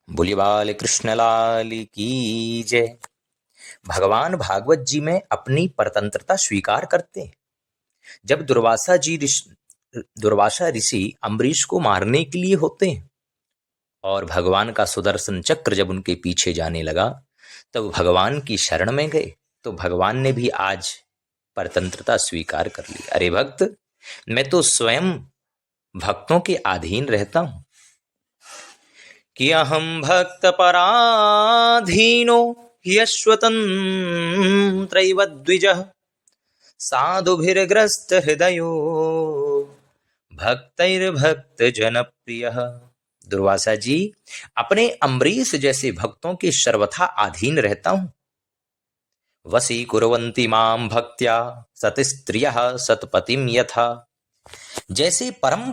बोलिए बाल कृष्ण लाल की जय। भगवान भागवत जी में अपनी परतंत्रता स्वीकार करते हैं। जब दुर्वासा ऋषि अम्बरीश को मारने के लिए होते हैं और भगवान का सुदर्शन चक्र जब उनके पीछे जाने लगा तब भगवान की शरण में गए, तो भगवान ने भी आज परतंत्रता स्वीकार कर ली। अरे भक्त, मैं तो स्वयं भक्तों के अधीन रहता हूं कि अहम भक्त पराधीनो यश्वतंत्रैव द्विजः साधुभिर्ग्रस्त हृदयो भक्तैर्भक्त जनप्रियः। दुर्वासा जी, अपने अम्बरीश जैसे भक्तों के सर्वथा अधीन रहता हूं। वसी कुर्वन्ति मां भक्त्या सतिस्त्रियः सतपतिम यथा। जैसे परम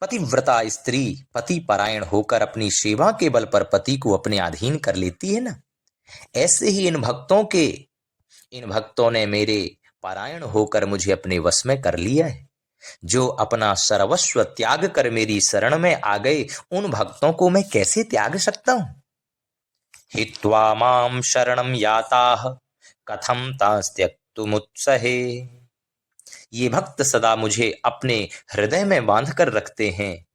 पतिव्रता स्त्री पति परायण होकर अपनी सेवा के बल पर पति को अपने अधीन कर लेती है ना, ऐसे ही इन भक्तों ने मेरे पारायण होकर मुझे अपने वश में कर लिया है। जो अपना सर्वस्व त्याग कर मेरी शरण में आ गए, उन भक्तों को मैं कैसे त्याग सकता हूं। हित्वा माम शरणम याताः कथम तास्त्यक्तुमुत्सहे। ये भक्त सदा मुझे अपने हृदय में बांध कर रखते हैं,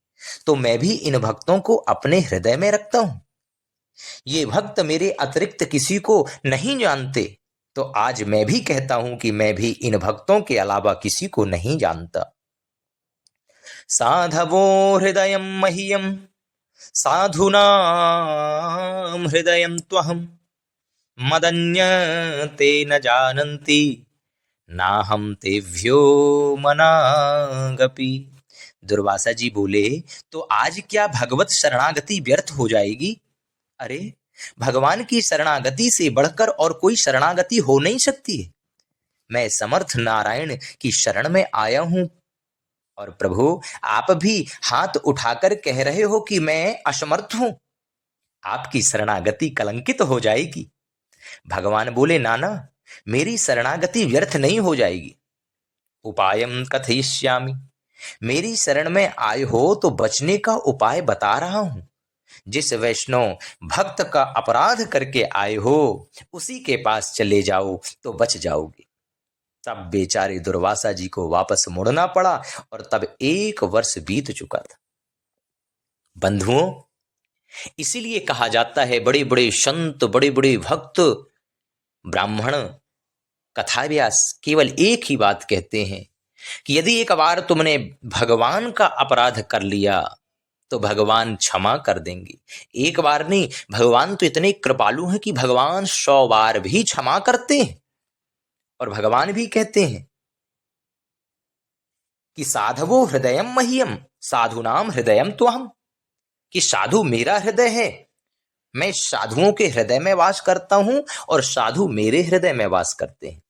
तो मैं भी इन भक्तों को अपने हृदय में रखता हूं। ये भक्त मेरे अतिरिक्त किसी को नहीं जानते, तो आज मैं भी कहता हूं कि मैं भी इन भक्तों के अलावा किसी को नहीं जानता। साधवो हृदय मह्यम साधुनाम हृदय त्वहम मदन्यते न जानन्ति नाहम तेभ्यो मनागपि। दुर्वासा जी बोले, तो आज क्या भगवत शरणागति व्यर्थ हो जाएगी? अरे, भगवान की शरणागति से बढ़कर और कोई शरणागति हो नहीं सकती है। मैं समर्थ नारायण की शरण में आया हूं और प्रभु, आप भी हाथ उठाकर कह रहे हो कि मैं असमर्थ हूं। आपकी शरणागति कलंकित हो जाएगी। भगवान बोले, नाना, मेरी शरणागति व्यर्थ नहीं हो जाएगी। उपायम कथयिष्यामि। मेरी शरण में आए हो तो बचने का उपाय बता रहा हूं। जिस वैष्णव भक्त का अपराध करके आए हो, उसी के पास चले जाओ तो बच जाओगे। तब बेचारे दुर्वासा जी को वापस मुड़ना पड़ा और तब 1 वर्ष बीत चुका था। बंधुओं, इसीलिए कहा जाता है, बड़े बड़े संत, बड़े बड़े भक्त, ब्राह्मण, कथाव्यास केवल एक ही बात कहते हैं कि यदि एक बार तुमने भगवान का अपराध कर लिया तो भगवान क्षमा कर देंगे। एक बार नहीं, भगवान तो इतने कृपालु हैं कि भगवान 100 बार भी क्षमा करते हैं। और भगवान भी कहते हैं कि साधवो हृदयम मह्यम साधुनाम हृदयम त्वहम, कि साधु मेरा हृदय है, मैं साधुओं के हृदय में वास करता हूं और साधु मेरे हृदय में वास करते हैं।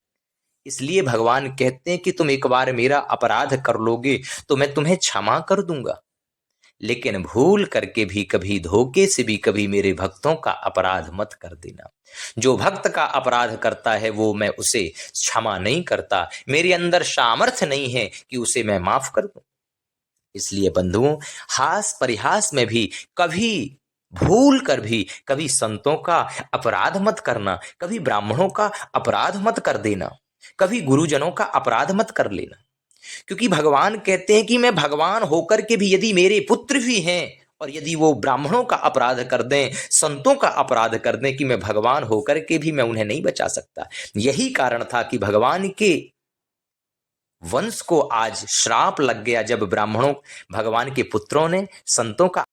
इसलिए भगवान कहते हैं कि तुम एक बार मेरा अपराध कर लोगे तो मैं तुम्हें क्षमा कर दूंगा, लेकिन भूल करके भी कभी, धोखे से भी कभी मेरे भक्तों का अपराध मत कर देना। जो भक्त का अपराध करता है वो मैं उसे क्षमा नहीं करता। मेरे अंदर सामर्थ्य नहीं है कि उसे मैं माफ कर दूं। इसलिए बंधुओं, हास परिहास में भी कभी भूल कर भी कभी संतों का अपराध मत करना, कभी ब्राह्मणों का अपराध मत कर देना, कभी गुरुजनों का अपराध मत कर लेना। क्योंकि भगवान कहते हैं कि मैं भगवान होकर के भी यदि मेरे पुत्र भी हैं और यदि वो ब्राह्मणों का अपराध कर दें, संतों का अपराध कर दें, कि मैं भगवान होकर के भी मैं उन्हें नहीं बचा सकता। यही कारण था कि भगवान के वंश को आज श्राप लग गया जब भगवान के पुत्रों ने संतों का